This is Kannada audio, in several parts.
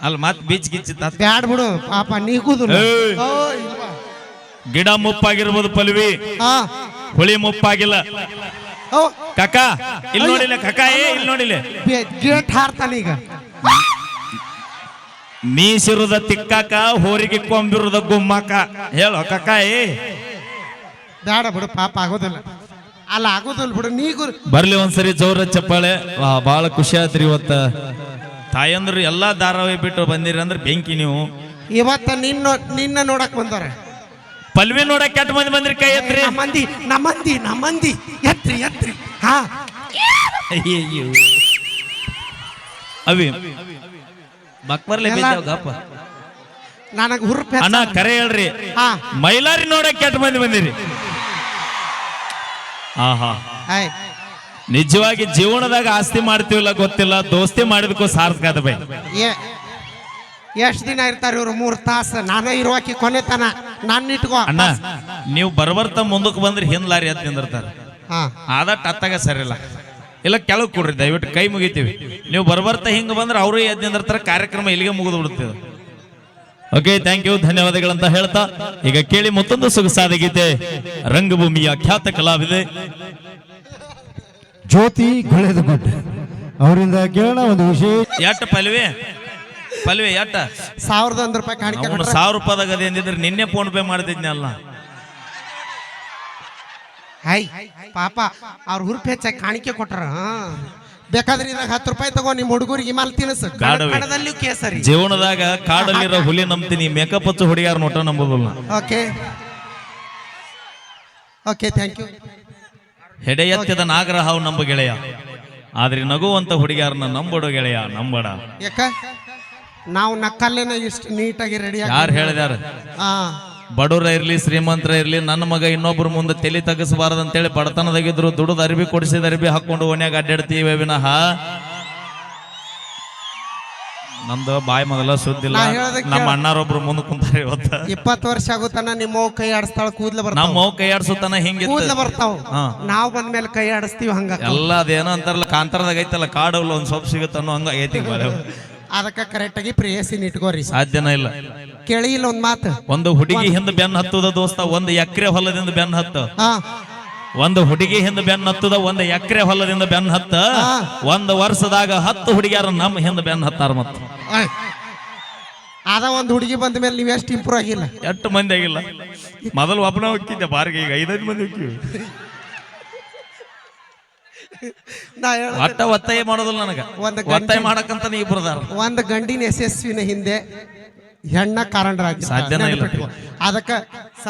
ಅಲ್ಲ ಮತ್ ಬೀಚ್ ಗಿಚ್ಚ ಬ್ಯಾಡ್ ಬಿಡು ಪಾಪ ನೀಗುದು ಗಿಡ ಮುಪ್ಪಾಗಿರ್ಬೋದು ಪಲ್ವಿ ಹುಳಿ ಮುಪ್ಪಾಗಿಲ್ಲ ಕಕ್ಕ ಇಲ್ಲಿ ನೋಡಿಲ್ಲ ಕಕ್ಕ ಇಲ್ಲಿ ನೋಡಿಲ್ಲ ಗೇಟ್ ಹಾರ್ತಾನೀಗ ಮೀಸಿರುದ ತಿಕ್ಕಾಕ ಹೋರಿಗೆ ಕೊಂಬಿರುದ ಗುಮ್ಮಕ್ಕ ಹೇಳೋ ಕಕ್ಕ ಬ್ಯಾಡ ಬಿಡು ಪಾಪ ಆಗೋದಿಲ್ಲ ಅಲ್ಲ ಆಗೋದಿಲ್ಲ ಬಿಡು ನೀಗು ಬರ್ಲಿ ಒಂದ್ಸರಿ ಜೋರ ಚಪ್ಪಾಳೆ ಬಹಳ ಖುಷಿ ಆತ್ರಿ ಇವತ್ತ ತಾಯಂದ್ರು ಎಲ್ಲಾ ಧಾರಾವಾಹಿ ಬಿಟ್ಟು ಬಂದಿರಿ ಅಂದ್ರೆ ಬೆಂಕಿ ನೀವು ಇವತ್ತ ನಿನ್ನ ನೋಡಕ್ ಬಂದಾರ ಪಲ್ವಿ ನೋಡಕ್ ಕೆಟ್ಟ ಮಂದಿ ಬಂದ್ರಿ ಕೈ ಎತ್ರಿ ನಮ್ಮಂದಿ ಎತ್ರಿ ಎತ್ರಿ ಹಾ ಅವಿ ಬಕ್ಬರ್ಲೆ ಗಪ್ಪ ನನಗ್ ಹುರುಪ ಅಣ್ಣ ಕರೆ ಹೇಳ್ರಿ ಮೈಲಾರಿ ನೋಡಕ್ ಕೆಟ್ಟ ಮಂದಿ ಬಂದಿರಿ ಆಹಾ ನಿಜವಾಗಿ ಜೀವನದಾಗ ಆಸ್ತಿ ಮಾಡ್ತೀವಲ್ಲ ಗೊತ್ತಿಲ್ಲ ದೋಸ್ತಿ ಮಾಡಿದಕ್ಕೂ ಸಾರ್ಥಕ ಅದ ಬೈ ಎಷ್ಟ್ ದಿನ ಇರ್ತಾರ ಇವ್ರು 3 ತಾಸು ನಾನೇ ಇರುವಾಕಿ ಕೊನೆತನ ನಾನು ಇಟ್ಕೋ ಅಣ್ಣ ನೀವು ಬರ್ಬರ್ತ ಮುಂದಕ್ಕೆ ಬಂದ್ರೆ ಹಿಂದ್ ಲಾರಿ ಹತ್ ನಿಂದಿರ್ತಾರ ಆದಟ್ ಹತ್ತಾಗ ಸರಿಲ್ಲ ಇಲ್ಲ ಕೆಳಗ್ ಕೊಡ್ರಿ ದಯವಿಟ್ಟು ಕೈ ಮುಗಿತೀವಿ ನೀವು ಬರ್ಬರ್ತ ಹಿಂಗ ಬಂದ್ರೆ ಅವರು ಎದ್ ನಿಂದಿರ್ತಾರ ಕಾರ್ಯಕ್ರಮ ಇಲ್ಲಿಗೆ ಮುಗಿದು ಬಿಡುತ್ತೆ ಓಕೆ ಥ್ಯಾಂಕ್ ಯು ಧನ್ಯವಾದಗಳಂತ ಹೇಳ್ತಾ ಈಗ ಕೇಳಿ ಮತ್ತೊಂದು ಸೊಗಸಾದ ಗೀತೆ ರಂಗಭೂಮಿಯ ಖ್ಯಾತ ಕಲಾವಿದೆ ಜ್ಯೋತಿ ಗಳೆದಗುಡ್ಡ ಅವರಿಂದ ಕೇಳೋಣ ಒಂದು ವಿಶೇಷ ಎಟ್ಟ ಪಲ್ವಿ ಎಟ್ಟ 1,001 ರೂಪಾಯಿ ಕಾಣಿಕೆ 1,000 ರೂಪಾಯಿದಾಗ ಅದೇ ಅಂದಿದ್ರೆ ನಿನ್ನೆ ಫೋನ್ ಪೇ ಮಾಡ್ತಿದ್ನಲ್ಲ ಪಾಪ ಅವ್ರ ಹುರುಪು ಹೆಚ್ಚಾಗಿ ಕಾಣಿಕೆ ಕೊಟ್ರ ಬೇಕಾದ್ರೆ ಇದಾಗ 10 ರೂಪಾಯಿ ತಗೋ ನಿಮ್ ಹುಡುಗರಿಗೆ ಹಿಮಾಲ್ ತಿನ್ನಿಸು ಕನ್ನಡದಲ್ಲೂ ಕೇಸರಿ ಜೀವನದಾಗ ಕಾಡಲ್ಲಿರೋ ಹುಲಿ ನಂಬ್ತೀನಿ ಮೇಕಪ್ ಹಚ್ಚು ಹುಡುಗಿಯಾರ ನೋಟ ನಂಬೋದಿಲ್ಲ ಓಕೆ ಥ್ಯಾಂಕ್ ಯು ಹೆಡೆ ಎತ್ತಿದ ನಾಗರ ಹಾವು ನಂಬ ಗೆಳೆಯ ಆದ್ರೆ ನಗುವಂತ ಹುಡುಗಿಯಾರನ್ನ ನಂಬೋಡು ಗೆಳೆಯ ನಂಬಡ ಯಾಕ ನಾವು ನಕ್ಕಲ್ಲೇನ ಇಷ್ಟು ನೀಟಾಗಿ ರೆಡಿ ಯಾರು ಹೇಳಿದಾರ ಬಡವರ ಇರ್ಲಿ ಶ್ರೀಮಂತರ ಇರ್ಲಿ ನನ್ನ ಮಗ ಇನ್ನೊಬ್ರು ಮುಂದೆ ತಲೆ ತಗಸಬಾರದು ಅಂತೇಳಿ ಬಡತನದಾಗಿದ್ರು ದುಡ್ದು ಅರಿಬಿ ಕೊಡಿಸಿದ ಅರಿಬಿ ಹಾಕೊಂಡು ಓಣ್ಯಾಗ ಅಡ್ಡಾಡ್ತೀವಿ ವಿನಃ ನಮ್ದು ಬಾಯಿ ಮೊದಲ ಸುದ್ದಿಲ್ಲ ನಮ್ಮ ಅಣ್ಣಾರೊಬ್ರು ಮುಂದೆ ಕುಂತಾರೆ ಇವತ್ತ 20 ವರ್ಷ ಆಗುತ್ತಾನ ನಿಮ್ಮ ಕೈ ಆಡಿಸ್ತಾಳ ಕೂದ್ಲ ಬರ್ತಾವ ನಮ್ಮ ಕೈ ಆಡಿಸುತ್ತಾನ ಹಿಂಗೆ ಕೂದ್ಲ ಬರ್ತಾವ ನಾವ್ ಬಂದ್ಮೇಲೆ ಕೈ ಆಡಿಸ್ತೀವಿ ಹಂಗ ಎಲ್ಲ ಅದೇನೋ ಅಂತಾರಲ್ಲ ಕಾಂತಾರದಾಗ ಐತಲ್ಲ ಕಾಡಲ್ಲ ಒಂದ್ ಸೊಪ್ಪು ಸಿಗುತ್ತನ್ನೋ ಹಂಗ ಐತಿ ಅದಕ್ಕ ಕರೆಕ್ಟ್ ಆಗಿ ಪ್ರೇಯಸಿನ ಇಟ್ಕೋರಿ ಸಾಧ್ಯನ ಇಲ್ಲ ಕೇಳಿ ಇಲ್ಲ ಒಂದ್ ಮಾತು ಒಂದು ಹುಡುಗಿ ಹಿಂದ ಬೆನ್ನ ಹತ್ತದ ದೋಸ್ತ ಒಂದು ಎಕರೆ ಹೊಲದಿಂದ ಬೆನ್ನ ಹತ್ತ ಒಂದು ಹುಡುಗಿ ಹಿಂದ ಬೆನ್ನ ಹತ್ತದ ಒಂದು ಎಕರೆ ಹೊಲದಿಂದ ಬೆನ್ನ ಹತ್ತ ಒಂದು ವರ್ಷದಾಗ 10 ಹುಡುಗಿಯಾರ ನಮ್ಮ ಹಿಂದ ಬೆನ್ನ ಹತ್ತಾರ ಮತ್ತ ಅದ ಒಂದ್ ಹುಡುಗಿ ಬಂದ ಮೇಲೆ ನೀವ್ ಎಷ್ಟು ಇಂಪ್ರೂವ್ ಆಗಿಲ್ಲ 8 ಮಂದಿ ಆಗಿಲ್ಲ ಮೊದಲು ಒಬ್ಬನ ಹೋಗ್ತಿದ್ದೆ ಬಾರಿಗೆ ಈಗ 5 ಮಂದಿ ಹೋಗ್ತೀವಿ ಒತ್ತಾಯ ಮಾಡೋದಿಲ್ಲ ನನಗ ಒತ್ತಾಯ ಮಾಡಕಂತ ಇಬ್ಬರದಾರ ಒಂದು ಗಂಡಿನ ಯಶಸ್ವಿನ ಹಿಂದೆ ಹೆಣ್ಣ ಕಾರಣರಾಗಿ ಸಾಧ್ಯನೇ ಇಲ್ಲ ಅದಕ್ಕ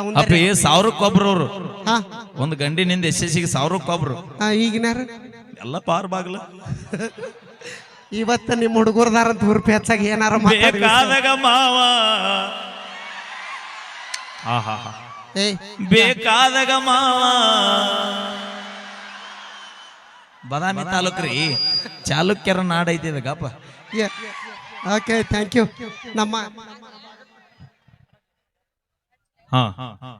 1000ಕ್ಕೊಬ್ರು ಅವರು ಒಂದು ಗಂಡಿನಿಂದ ಯಶಸ್ಸಿಗೆ 1000ಕ್ಕೊಬ್ರು ಈಗಿನಾರ ಎಲ್ಲ ಪಾರ್ ಬಾಗ್ಲ ಇವತ್ತ ನಿಮ್ಮ ಹುಡುಗರ್ದಾರಂತ ಹುರುಪು ಹೆಚ್ಚಾಗಿ ಏನಾರ ಬೇಕಾದಾಗ ಮಾವ ಬೇಕಾದಾಗ ಮಾವ ಬದಾಮಿ ತಾಲೂಕ್ರಿ ಚಾಲುಕ್ಯರ ನಾಡ ಐತಿ ಗಪ್ಪ ಓಕೆ ಥ್ಯಾಂಕ್ ಯು ನಮ್ಮ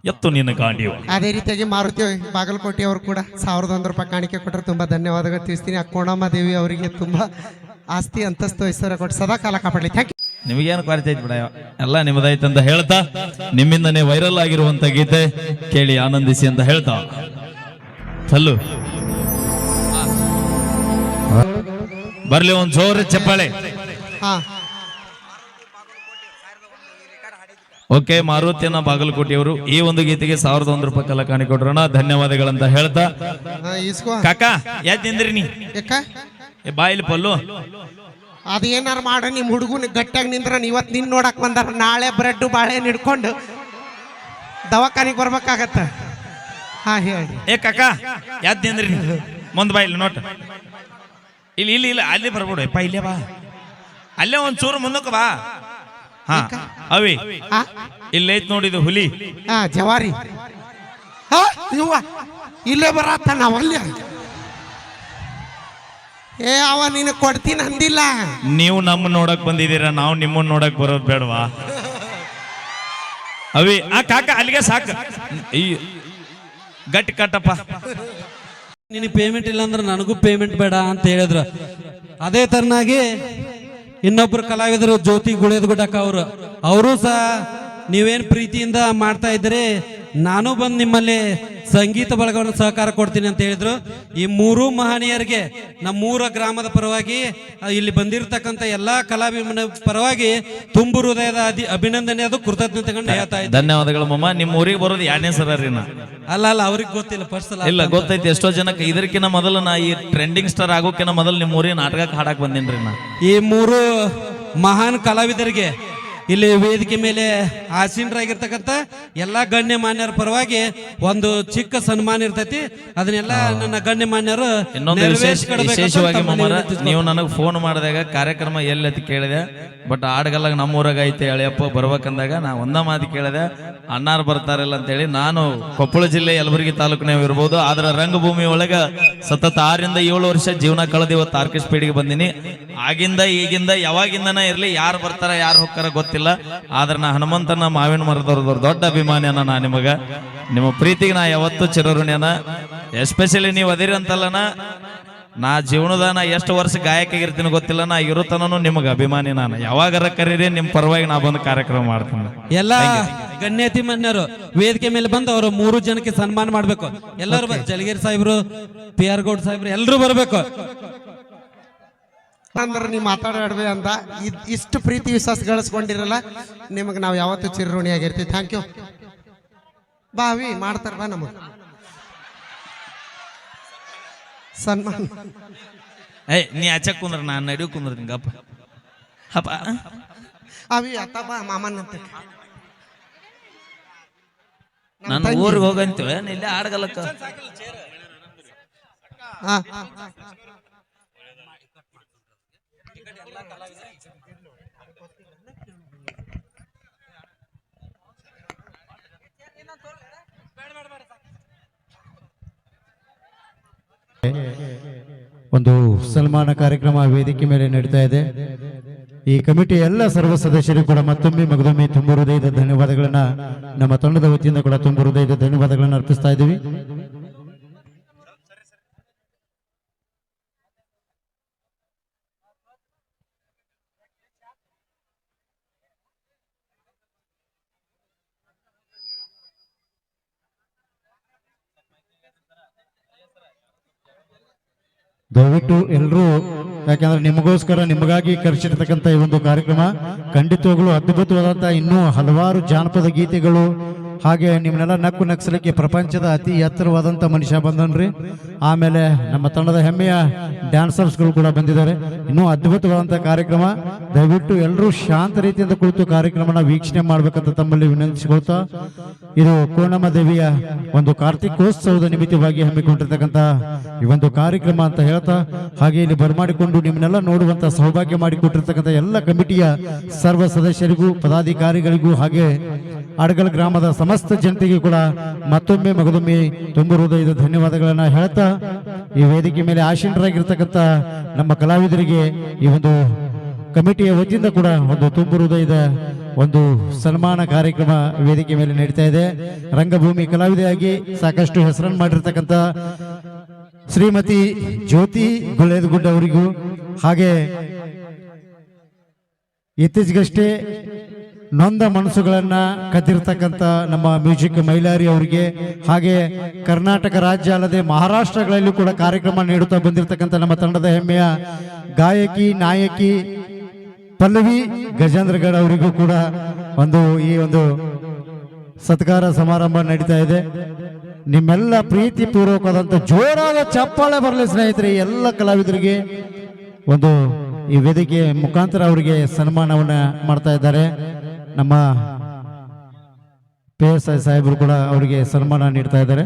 ಎತ್ತು ನಿನ್ನ ಗಾಂಡಿ ಅದೇ ರೀತಿಯಾಗಿ ಮಾರುತಿ ಬಾಗಲಕೋಟೆ ಅವರು ಕೂಡ 1,001 ರೂಪಾಯಿ ಕಾಣಿಕೆ ಕೊಟ್ಟರು ತುಂಬಾ ಧನ್ಯವಾದಗಳು ತಿಳಿಸ್ತೀನಿ ಕೋಣಮ್ಮ ದೇವಿ ಅವರಿಗೆ ತುಂಬಾ ಆಸ್ತಿ ಅಂತಸ್ತು ಐಶ್ವರ್ಯ ಕೊಟ್ಟು ಸದಾ ಕಾಲ ಕಾಪಾಡಲಿ ಥ್ಯಾಂಕ್ ಯು ನಿಮಗೇನು ಕೊರತೆ ಐತಿ ಬಿಡ ಎಲ್ಲ ನಿಮ್ಮದೈತೆ ಅಂತ ಹೇಳ್ತಾ ನಿಮ್ಮಿಂದನೇ ವೈರಲ್ ಆಗಿರುವಂತ ಗೀತೆ ಕೇಳಿ ಆನಂದಿಸಿ ಅಂತ ಹೇಳ್ತಾ ಚಲ್ಲು ಬರ್ಲಿ ಒಂದ್ ಜೋರ ಚಪ್ಪಾಳೆ ಓಕೆ ಮಾರುತಿಯನ್ನ ಬಾಗಲಕೋಟೆಯವರು ಈ ಒಂದು ಗೀತೆಗೆ 1,001 ರೂಪಾಯಿ ಕಲ ಕಾಣಿಕೊಟ್ರೋಣ ಧನ್ಯವಾದಗಳಂತ ಹೇಳ್ತಾ ಕಾಕ ಯಾಕೆ ನಿಂದ್ರಿ ನೀ ಬಾಯಿಲಿ ಪಲ್ಲು ಅದೇನಾರು ಮಾಡ ನಿಮ್ ಹುಡುಗನ ಗಟ್ಟಿಯಾಗಿ ನಿಂದ್ರ ಇವತ್ತು ನಿನ್ ನೋಡಕ್ ಬಂದಾರ ನಾಳೆ ಬ್ರೆಡ್ ಬಾಳೆಹಣ್ಣು ಹಿಡ್ಕೊಂಡು ದವಾಖಾನಿಗೆ ಬರ್ಬೇಕಾಗತ್ತ ಹೇಳಿ ಕಾಕ ಯಾಕೆ ನಿಂದ್ರಿ ಮುಂದ್ ಬಾಯಿಲಿ ನೋಟ ಇಲ್ಲಿ ಇಲ್ಲಿ ಇಲ್ಲ ಅಲ್ಲಿ ಬರ್ಬಿಡು ಯಪ್ಪ ಇಲ್ಲೇ ಬಾ ಅಲ್ಲೇ ಒಂದ್ ಚೂರು ಮುಂದಕ್ಕೆ ಬಾ ಅವಿ ಇಲ್ಲೈತ್ ನೋಡಿದು ಹುಲಿ ಜವಾರಿ ಇಲ್ಲೇ ಬರತ್ತ ನಾವಲ್ಲಿ ಅವ ನೀನು ಕೊಡ್ತೀನಿ ಅಂದಿಲ್ಲ ನೀವು ನಮ್ಮ ನೋಡಕ್ ಬಂದಿದ್ದೀರಾ ನಾವು ನಿಮ್ಮನ್ನ ನೋಡಕ್ ಬರೋದು ಬೇಡವಾ ಅವಿ ಕಾಕ ಅಲ್ಲಿಗೆ ಸಾಕು ಗಟ್ಟಿ ಕಟ್ಟಪ್ಪ ನಿನಗೆ ಪೇಮೆಂಟ್ ಇಲ್ಲ ಅಂದ್ರೆ ನನಗೂ ಪೇಮೆಂಟ್ ಬೇಡ ಅಂತ ಹೇಳಿದ್ರು ಅದೇ ತರನಾಗಿ ಇನ್ನೊಬ್ರು ಕಲಾವಿದರು ಜ್ಯೋತಿ ಗುಳೇದಗುಡ್ಡಕ್ಕ ಅವರು ಸಹ ನೀವೇನ್ ಪ್ರೀತಿಯಿಂದ ಮಾಡ್ತಾ ಇದ್ದೀರಿ, ನಾನು ಬಂದು ನಿಮ್ಮಲ್ಲಿ ಸಂಗೀತ ಬಳಗವನ್ನು ಸಹಕಾರ ಕೊಡ್ತೀನಿ ಅಂತ ಹೇಳಿದ್ರು. ಈ ಮೂರೂ ಮಹನೀಯರಿಗೆ ನಮ್ಮೂರ ಗ್ರಾಮದ ಪರವಾಗಿ ಇಲ್ಲಿ ಬಂದಿರತಕ್ಕಂತ ಎಲ್ಲಾ ಕಲಾವಿದರ ಪರವಾಗಿ ತುಂಬು ಹೃದಯದ ಅಭಿನಂದನೆ ಅದು ಕೃತಜ್ಞತೆಗಳನ್ನ ಹೇಳ್ತಾ ಇದ್ದೀನಿ. ಧನ್ಯವಾದಗಳು ಮಮ್ಮ. ನಿಮ್ಮ ಊರಿಗೆ ಬರೋದು 2ನೇ ಸಲ ರೀ ನಾ. ಅಲ್ಲ ಅವ್ರಿಗೆ ಗೊತ್ತಿಲ್ಲ, ಫಸ್ಟ್ ಸಲ ಇಲ್ಲ ಗೊತ್ತೈತಿ. ಎಷ್ಟೋ ಜನಕ್ಕೆ ಇದಕ್ಕಿಂತ ಮೊದಲು ನಾ ಈ ಟ್ರೆಂಡಿಂಗ್ ಸ್ಟಾರ್ ಆಗೋಕಿನ ಮೊದಲು ನಿಮ್ಮ ಊರಿಗೆ ನಾಟಕಕ್ಕೆ ಹಾಡಕ್ ಬಂದೇನ್ರಿ ನಾ. ಈ ಮೂರು ಮಹಾನ್ ಕಲಾವಿದರಿಗೆ ಇಲ್ಲಿ ವೇದಿಕೆ ಮೇಲೆ ಆಸೀನರಾಗಿರ್ತಕ್ಕಂಥ ಎಲ್ಲಾ ಗಣ್ಯ ಮಾನ್ಯರ ಪರವಾಗಿ ಒಂದು ಚಿಕ್ಕ ಸನ್ಮಾನ ಇರ್ತೈತಿ. ಅದನ್ನೆಲ್ಲ ನನ್ನ ಗಣ್ಯ ಮಾನ್ಯರು ಇನ್ನೊಂದು ವಿಶೇಷವಾಗಿ ಮಮ್ಮರ, ನೀವು ನನಗೆ ಫೋನ್ ಮಾಡಿದಾಗ ಕಾರ್ಯಕ್ರಮ ಎಲ್ಲಿ ಅಂತ ಕೇಳಿದೆ. ಬಟ್ ಆಡ್ಗಲ್ಲಾಗ ನಮ್ಮೂರಾಗ ಐತೆ ಅಳಿಯಪ್ಪ ಬರ್ಬೇಕಂದಾಗ ನಾ ಒಂದ ಮಾತು ಕೇಳಿದೆ, ಅಣ್ಣಾರು ಬರ್ತಾರಲ್ಲ ಅಂತೇಳಿ. ನಾನು ಕೊಪ್ಪಳ ಜಿಲ್ಲೆ ಯಲಬುರ್ಗಿ ತಾಲೂಕಿನಾಗ ಇರ್ಬೋದು, ಆದ್ರೆ ರಂಗಭೂಮಿ ಒಳಗ ಸತತ 6 ರಿಂದ 7 ವರ್ಷ ಜೀವನ ಕಳೆದು ಇವತ್ತು ಆರ್ಕೆಸ್ಟ್ ಪೀಡಿಗೆ ಬಂದಿನಿ. ಆಗಿಂದ ಈಗಿಂದ ಯಾವಾಗಿಂದನ ಇರ್ಲಿ, ಯಾರು ಬರ್ತಾರ ಯಾರು ಹೋಗ್ತಾರ ಗೊತ್ತಿಲ್ಲ. ಆದ್ರೆ ನಾ ಹನುಮಂತನ ಮಾವಿನ ಮರದವ್ರದವ್ರ ದೊಡ್ಡ ಅಭಿಮಾನಿಯನ. ನಾ ನಿಮ್ಮ ಪ್ರೀತಿಗೆ ನಾ ಯಾವತ್ತೂ ಚಿರಋಣಿಯನ. ಎಸ್ಪೆಷಲಿ ನೀವು ಅದಿರಿ ಅಂತಲ್ಲನ, ನಾ ಜೀವನದ ನಾ ಎಷ್ಟು ವರ್ಷ ಗಾಯಕಿಗಿರ್ತೀನಿ ಗೊತ್ತಿಲ್ಲ, ನಾ ಇರುತ್ತನೂ ನಿಮಗೆ ಅಭಿಮಾನಿ. ನಾನು ಯಾವಾಗಾರ ಕರೀರಿ ನಿಮ್ಮ ಪರವಾಗಿ ನಾ ಬಂದು ಕಾರ್ಯಕ್ರಮ ಮಾಡ್ತೀನಿ. ಎಲ್ಲಾ ಗಣ್ಯತಿ ಮಾನ್ಯರು ವೇದಿಕೆ ಮೇಲೆ ಬಂದು ಅವರು 3 ಜನಕ್ಕೆ ಸನ್ಮಾನ ಮಾಡ್ಬೇಕು. ಎಲ್ಲರೂ ಜಲಗೇರಿ ಸಾಹೇಬ್ರು, PR ಗೌಡ್ ಸಾಹೇಬ್ರು ಎಲ್ಲರೂ ಬರ್ಬೇಕು. ಅಂದ್ರೆ ನೀವು ಮಾತಾಡಬೇಡ ಅಂತ ಇಷ್ಟು ಪ್ರೀತಿ ವಿಶ್ವಾಸ ಗಳಿಸ್ಕೊಂಡಿರಲ್ಲ, ನಿಮಗೆ ನಾವು ಯಾವತ್ತೂ ಚಿರಋಣಿಯಾಗಿರ್ತೀವಿ. Thank you. ಬಾವಿ ಮಾಡ್ತಾರ ಬಾ ನಮಗೆ ಸನ್ಮಾನ. ನೀ ಆಚೆ ಕುಂದ್ರ, ನಾನು ನಡಿಯೋ ಕುಂದ್ರತೀನಿ ಗಪ್ಪ ಹಪ್ಪ. ಅವಿ ಅತ್ತ ಬಾ ಮಾಮನ್ ಅಂತ ನಾನು ಊರಿಗೆ ಹೋಗಂತೀವ ಇಲ್ಲೇ ಆಡ್ಗಲಕ್ಕ. ಹಾ ಒಂದು ಸನ್ಮಾನ ಕಾರ್ಯಕ್ರಮ ವೇದಿಕೆ ಮೇಲೆ ನಡೀತಾ ಇದೆ. ಈ ಕಮಿಟಿಯ ಎಲ್ಲ ಸರ್ವ ಸದಸ್ಯರಿಗೂ ಕೂಡ ಮತ್ತೊಮ್ಮೆ ಮಗದೊಮ್ಮೆ ತುಂಬ ಹೃದಯದ ಧನ್ಯವಾದಗಳನ್ನ ನಮ್ಮ ತಂಡದ ವತಿಯಿಂದ ಕೂಡ ತುಂಬ ಹೃದಯದ ಧನ್ಯವಾದಗಳನ್ನು ಅರ್ಪಿಸ್ತಾ ಇದ್ದೀವಿ. ದಯವಿಟ್ಟು ಎಲ್ಲರೂ, ಯಾಕಂದ್ರೆ ನಿಮಗೋಸ್ಕರ ನಿಮಗಾಗಿ ಖರ್ಚಿರ್ತಕ್ಕಂಥ ಈ ಒಂದು ಕಾರ್ಯಕ್ರಮ ಖಂಡಿತವಾಗ್ಲೂ ಅದ್ಭುತವಾದಂಥ ಇನ್ನೂ ಹಲವಾರು ಜಾನಪದ ಗೀತೆಗಳು, ಹಾಗೆ ನಿಮ್ಮನ್ನೆಲ್ಲ ನಕ್ಕು ನಕ್ಸಲಿಕ್ಕೆ ಪ್ರಪಂಚದ ಅತಿ ಎತ್ತರವಾದಂಥ ಮನುಷ್ಯ ಬಂದನ್ರಿ. ಆಮೇಲೆ ನಮ್ಮ ತಂಡದ ಹೆಮ್ಮೆಯ ಡ್ಯಾನ್ಸರ್ಸ್ಗಳು ಕೂಡ ಬಂದಿದ್ದಾರೆ. ಇನ್ನೂ ಅದ್ಭುತವಾದಂಥ ಕಾರ್ಯಕ್ರಮ. ದಯವಿಟ್ಟು ಎಲ್ಲರೂ ಶಾಂತ ರೀತಿಯಿಂದ ಕುಳಿತು ಕಾರ್ಯಕ್ರಮನ ವೀಕ್ಷಣೆ ಮಾಡ್ಬೇಕಂತ ತಮ್ಮಲ್ಲಿ ವಿನಂತಿಸಿಕೊಳ್ತಾ, ಇದು ಕೋಣಮ್ಮ ದೇವಿಯ ಒಂದು ಕಾರ್ತಿಕೋತ್ಸವದ ನಿಮಿತ್ತವಾಗಿ ಹಮ್ಮಿಕೊಂಡಿರ್ತಕ್ಕಂಥ ಈ ಒಂದು ಕಾರ್ಯಕ್ರಮ ಅಂತ ಹೇಳ್ತಾ, ಹಾಗೆ ಇಲ್ಲಿ ಬರಮಾಡಿಕೊಂಡು ನಿಮ್ಮನ್ನೆಲ್ಲ ನೋಡುವಂತ ಸೌಭಾಗ್ಯ ಮಾಡಿಕೊಟ್ಟಿರ್ತಕ್ಕಂಥ ಎಲ್ಲ ಕಮಿಟಿಯ ಸರ್ವ ಸದಸ್ಯರಿಗೂ, ಪದಾಧಿಕಾರಿಗಳಿಗೂ, ಹಾಗೆ ಅಡಗಲ್ ಗ್ರಾಮದ ಸಮಸ್ತ ಜನತೆಗೂ ಕೂಡ ಮತ್ತೊಮ್ಮೆ ಮಗದೊಮ್ಮೆ ತುಂಬ ಹೃದಯದ ಧನ್ಯವಾದಗಳನ್ನ ಹೇಳ್ತಾ, ಈ ವೇದಿಕೆ ಮೇಲೆ ಆಸೀನರಾಗಿರ್ತಕ್ಕಂಥ ನಮ್ಮ ಕಲಾವಿದರಿಗೆ ಈ ಒಂದು ಕಮಿಟಿಯ ವತಿಯಿಂದ ಕೂಡ ಒಂದು ತುಂಬ ಹೃದಯದ ಒಂದು ಸನ್ಮಾನ ಕಾರ್ಯಕ್ರಮ ವೇದಿಕೆ ಮೇಲೆ ನಡೀತಾ ಇದೆ. ರಂಗಭೂಮಿ ಕಲಾವಿದೆಯಾಗಿ ಸಾಕಷ್ಟು ಹೆಸರನ್ನು ಮಾಡಿರ್ತಕ್ಕಂಥ ಶ್ರೀಮತಿ ಜ್ಯೋತಿ ಗುಳೇದಗುಡ್ಡ ಅವರಿಗೂ, ಹಾಗೆ ಇತ್ತೀಚೆಗಷ್ಟೇ ನೊಂದ ಮನಸ್ಸುಗಳನ್ನ ಕದ್ದಿರ್ತಕ್ಕಂಥ ನಮ್ಮ ಮ್ಯೂಸಿಕ್ ಮೈಲಾರಿ ಅವರಿಗೆ, ಹಾಗೆ ಕರ್ನಾಟಕ ರಾಜ್ಯ ಅಲ್ಲದೆ ಮಹಾರಾಷ್ಟ್ರಗಳಲ್ಲಿ ಕೂಡ ಕಾರ್ಯಕ್ರಮ ನೀಡುತ್ತಾ ಬಂದಿರತಕ್ಕಂಥ ನಮ್ಮ ತಂಡದ ಹೆಮ್ಮೆಯ ಗಾಯಕಿ ನಾಯಕಿ ಪಲ್ಲವಿ ಗಜೇಂದ್ರಗಢ ಅವರಿಗೂ ಕೂಡ ಈ ಒಂದು ಸತ್ಕಾರ ಸಮಾರಂಭ ನಡೀತಾ ಇದೆ. ನಿಮ್ಮೆಲ್ಲ ಪ್ರೀತಿ ಪೂರ್ವಕವಾದಂಥ ಜೋರಾದ ಚಪ್ಪಾಳೆ ಬರಲಿ ಸ್ನೇಹಿತರೆ. ಎಲ್ಲ ಕಲಾವಿದರಿಗೆ ಈ ವೇದಿಕೆ ಮುಖಾಂತರ ಅವರಿಗೆ ಸನ್ಮಾನವನ್ನ ಮಾಡ್ತಾ ಇದ್ದಾರೆ. ನಮ್ಮ PSI ಸಾಹೇಬರು ಕೂಡ ಅವರಿಗೆ ಸನ್ಮಾನ ನೀಡ್ತಾ ಇದ್ದಾರೆ.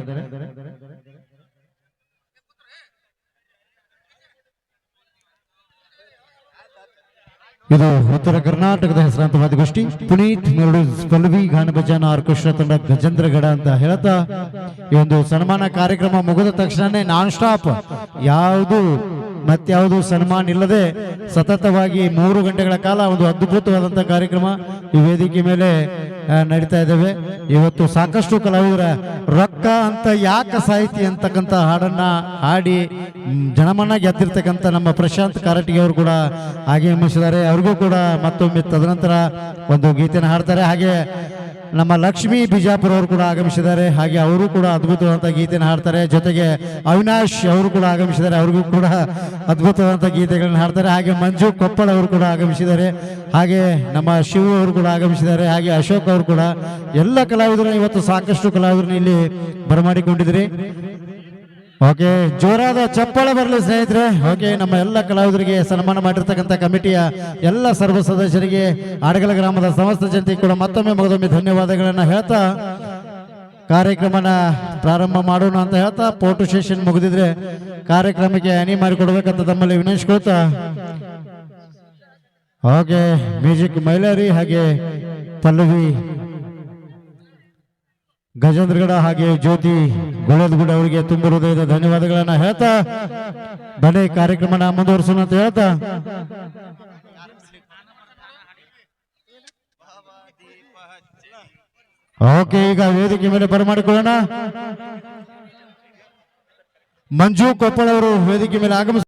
ಇದು ಉತ್ತರ ಕರ್ನಾಟಕದ ಹೆಸರಾಂತ ವಾದ್ಯಗೋಷ್ಠಿ ಪುನೀತ್ ಮೆಲೋಡಿಸ್ ಪಲ್ಲವಿ ಗಾನ ಭಜನ ಆರ್ಕೆಸ್ಟ್ರಾ ತಂಡ ಗಜೇಂದ್ರಗಢ ಅಂತ ಹೇಳ್ತಾ, ಈ ಒಂದು ಸನ್ಮಾನ ಕಾರ್ಯಕ್ರಮ ಮುಗಿದ ತಕ್ಷಣನೇ ನಾನ್ ಸ್ಟಾಪ್ ಯಾವುದು ಮತ್ಯಾವುದು ಸನ್ಮಾನ ಇಲ್ಲದೆ ಸತತವಾಗಿ 3 ಗಂಟೆಗಳ ಕಾಲ ಒಂದು ಅದ್ಭುತವಾದಂತಹ ಕಾರ್ಯಕ್ರಮ ಈ ವೇದಿಕೆ ಮೇಲೆ ನಡೀತಾ ಇದ್ದಾವೆ. ಇವತ್ತು ಸಾಕಷ್ಟು ಕಲಾವಿದರ ರೊಕ್ಕ ಅಂತ ಯಾಕೆ ಸಾಹಿತಿ ಅಂತಕ್ಕಂಥ ಹಾಡನ್ನ ಹಾಡಿ ಜನಮನ್ನ ಗೆದ್ದಿರ್ತಕ್ಕಂಥ ನಮ್ಮ ಪ್ರಶಾಂತ್ ಕಾರಟಗಿ ಅವರು ಕೂಡ ಆಗಮಿಸಿದ್ದಾರೆ. ಅವ್ರಿಗೂ ಕೂಡ ಮತ್ತೊಮ್ಮೆ ತದನಂತರ ಒಂದು ಗೀತೆಯನ್ನು ಹಾಡ್ತಾರೆ. ಹಾಗೆ ನಮ್ಮ ಲಕ್ಷ್ಮೀ ಬಿಜಾಪುರ ಅವರು ಕೂಡ ಆಗಮಿಸಿದ್ದಾರೆ. ಹಾಗೆ ಅವರು ಕೂಡ ಅದ್ಭುತವಾದಂಥ ಗೀತೆಯನ್ನು ಹಾಡ್ತಾರೆ. ಜೊತೆಗೆ ಅವಿನಾಶ್ ಅವರು ಕೂಡ ಆಗಮಿಸಿದ್ದಾರೆ. ಅವ್ರಿಗೂ ಕೂಡ ಅದ್ಭುತವಾದಂಥ ಗೀತೆಗಳನ್ನು ಹಾಡ್ತಾರೆ. ಹಾಗೆ ಮಂಜು ಕೊಪ್ಪಳ ಅವರು ಕೂಡ ಆಗಮಿಸಿದ್ದಾರೆ. ಹಾಗೆ ನಮ್ಮ ಶಿವ ಅವರು ಕೂಡ ಆಗಮಿಸಿದ್ದಾರೆ. ಹಾಗೆ ಅಶೋಕ್ ಅವರು ಕೂಡ ಎಲ್ಲ ಕಲಾವಿದರು ಇವತ್ತು ಸಾಕಷ್ಟು ಕಲಾವಿದರನ್ನ ಇಲ್ಲಿ ಬರಮಾಡಿಕೊಂಡಿದ್ರಿ. ಓಕೆ, ಜೋರಾದ ಚಪ್ಪಾಳೆ ಬರಲಿ ಸ್ನೇಹಿತರೆ. ಓಕೆ, ನಮ್ಮ ಎಲ್ಲ ಕಲಾವಿದರಿಗೆ ಸನ್ಮಾನ ಮಾಡಿರ್ತಕ್ಕಂಥ ಕಮಿಟಿಯ ಎಲ್ಲ ಸರ್ವ ಸದಸ್ಯರಿಗೆ ಆಡಗಲ ಗ್ರಾಮದ ಸಮಸ್ತ ಜನತೆಗೆ ಕೂಡ ಮತ್ತೊಮ್ಮೆ ಧನ್ಯವಾದಗಳನ್ನು ಹೇಳ್ತಾ ಕಾರ್ಯಕ್ರಮನ ಪ್ರಾರಂಭ ಮಾಡೋಣ ಅಂತ ಹೇಳ್ತಾ ಫೋಟೋ ಸೆಷನ್ ಮುಗಿದಿದ್ರೆ ಕಾರ್ಯಕ್ರಮಕ್ಕೆ ಅನಿ ಮಾಡಿಕೊಡ್ಬೇಕಂತ ತಮ್ಮಲ್ಲಿ ವಿನಯಿಸ್ಕೊಳ್ತಾ ಓಕೆ, ಮ್ಯೂಸಿಕ್ ಮೈಲಾರಿ ಹಾಗೆ ಪಲ್ಲವಿ ಗಜೇಂದ್ರಗಡ ಹಾಗೆ ಜ್ಯೋತಿ ಗುಳದಗುಡ ಅವರಿಗೆ ತುಂಬ ಹೃದಯದ ಧನ್ಯವಾದಗಳನ್ನ ಹೇಳ್ತಾ ಬನ್ನಿ ಕಾರ್ಯಕ್ರಮನ ಮುಂದುವರಿಸೋಣ ಅಂತ ಹೇಳ್ತಾ ಓಕೆ, ಈಗ ವೇದಿಕೆ ಮೇಲೆ ಬರಮಾಡಿಕೊಳ್ಳೋಣ. ಮಂಜು ಕೊಪ್ಪಳ ಅವರು ವೇದಿಕೆ ಮೇಲೆ ಆಗಮಿಸ